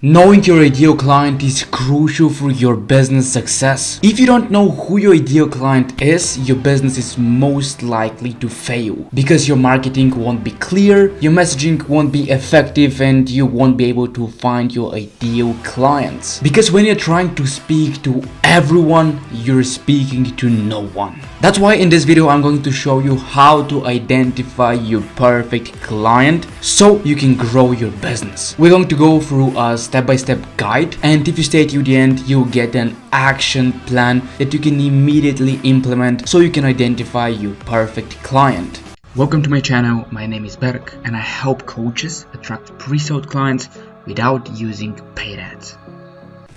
Knowing your ideal client is crucial for your business success. If you don't know who your ideal client is, your business is most likely to fail because your marketing won't be clear, your messaging won't be effective, and you won't be able to find your ideal clients. Because when you're trying to speak to everyone, you're speaking to no one. That's why in this video I'm going to show you how to identify your perfect client so you can grow your business. We're going to go through a step-by-step guide, and if you stay till the end, you'll get an action plan that you can immediately implement so you can identify your perfect client. Welcome to my channel. My name is Berk and I help coaches attract pre-sold clients without using paid ads.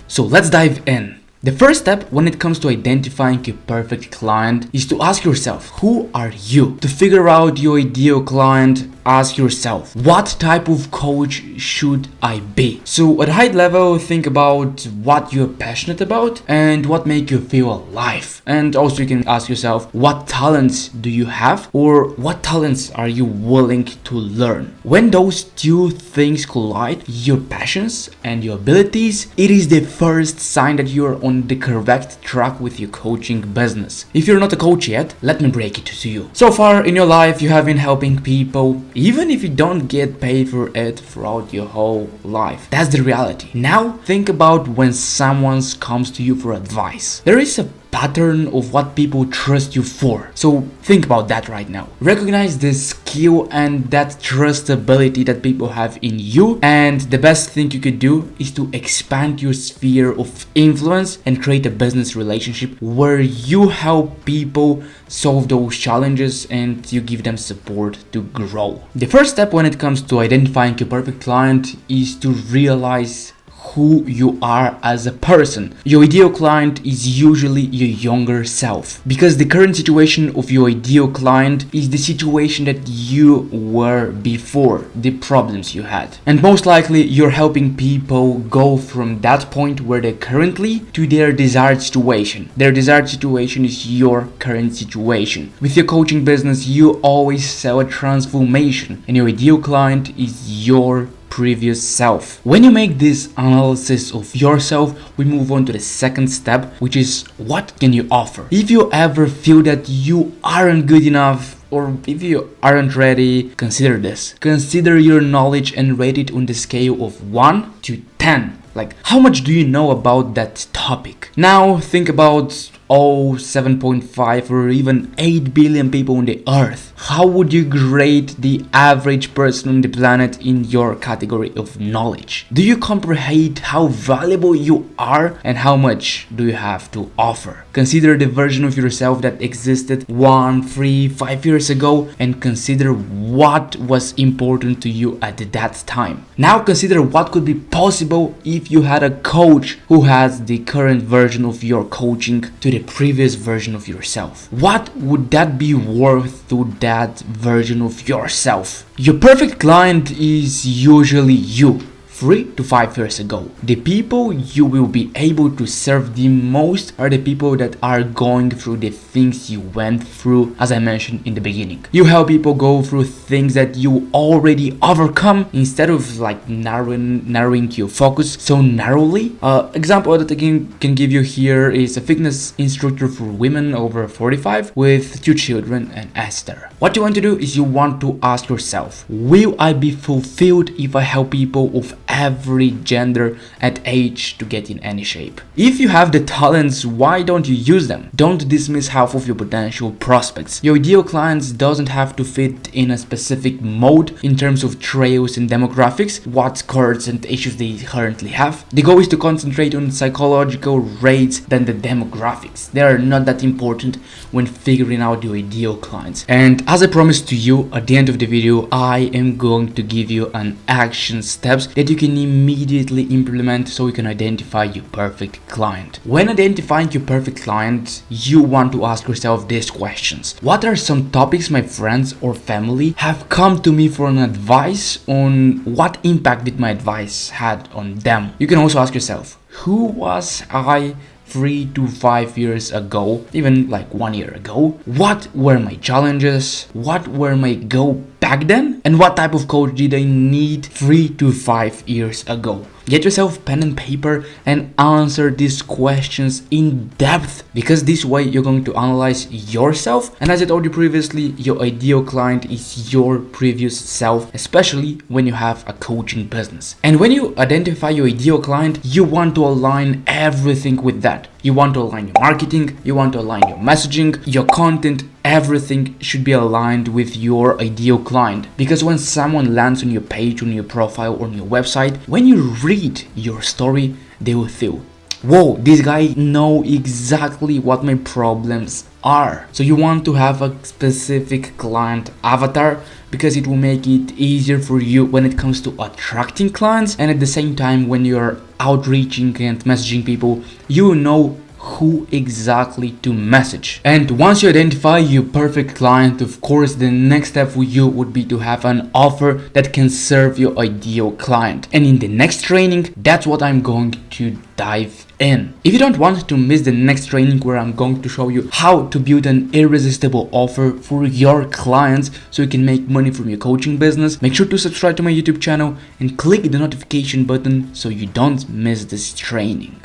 So let's dive in. The first step when it comes to identifying your perfect client is to ask yourself, who are you? To figure out your ideal client, ask yourself, what type of coach should I be? So at a high level, think about what you're passionate about and what make you feel alive. And also you can ask yourself, what talents do you have, or what talents are you willing to learn? When those two things collide, your passions and your abilities, it is the first sign that you're on the correct track with your coaching business. If you're not a coach yet, let me break it to you. So far in your life, you have been helping people, even if you don't get paid for it throughout your whole life. That's the reality. Now think about when someone comes to you for advice. There is a pattern of what people trust you for. So think about that right now. Recognize the skill and that trustability that people have in you, and the best thing you could do is to expand your sphere of influence and create a business relationship where you help people solve those challenges and you give them support to grow. The first step when it comes to identifying your perfect client is to realize who you are as a person. Your ideal client is usually your younger self, because the current situation of your ideal client is the situation that you were before, the problems you had. And most likely you're helping people go from that point where they're currently to their desired situation. Their desired situation is your current situation. With your coaching business, you always sell a transformation, and your ideal client is your previous self. When you make this analysis of yourself, we move on to the second step, which is what can you offer? If you ever feel that you aren't good enough, or if you aren't ready, consider this. Consider your knowledge and rate it on the scale of 1 to 10. Like, how much do you know about that topic? Now think about all 7.5 or even 8 billion people on the earth. How would you grade the average person on the planet in your category of knowledge? Do you comprehend how valuable you are and how much do you have to offer? Consider the version of yourself that existed 1, 3, 5 years ago, and consider what was important to you at that time. Now consider what could be possible if you had a coach who has the current version of your coaching to the previous version of yourself. What would that be worth to that version of yourself? Your perfect client is usually you. 3 to 5 years ago. The people you will be able to serve the most are the people that are going through the things you went through, as I mentioned in the beginning. You help people go through things that you already overcome instead of like narrowing your focus so narrowly. Example that I can give you here is a fitness instructor for women over 45 with 2 children and Esther. What you want to do is you want to ask yourself, will I be fulfilled if I help people of every gender and age to get in any shape? If you have the talents, why don't you use them? Don't dismiss half of your potential prospects. Your ideal clients doesn't have to fit in a specific mode in terms of trails and demographics, what skirts and issues they currently have. The goal is to concentrate on psychological rates than the demographics. They are not that important when figuring out your ideal clients. And as I promised to you at the end of the video, I am going to give you an action steps that you can immediately implement so you can identify your perfect client. When identifying your perfect client, you want to ask yourself these questions. What are some topics my friends or family have come to me for an advice on? What impact did my advice had on them? You can also ask yourself, who was I 3 to 5 years ago, even like 1 year ago? What were my challenges? What were my goals back then? And what type of coach did I need 3 to 5 years ago? Get yourself pen and paper and answer these questions in depth, because this way you're going to analyze yourself. And as I told you previously, your ideal client is your previous self, especially when you have a coaching business. And when you identify your ideal client, you want to align everything with that. You want to align your marketing, you want to align your messaging, your content, everything should be aligned with your ideal client. Because when someone lands on your page, on your profile, on your website, when you read your story, they will feel, whoa, this guy know exactly what my problems are. So you want to have a specific client avatar, because it will make it easier for you when it comes to attracting clients, and at the same time when you're outreaching and messaging people, you know who exactly to message. And once you identify your perfect client, of course the next step for you would be to have an offer that can serve your ideal client. And in the next training, that's what I'm going to dive in. If you don't want to miss the next training where I'm going to show you how to build an irresistible offer for your clients so you can make money from your coaching business, make sure to subscribe to my YouTube channel and click the notification button so you don't miss this training.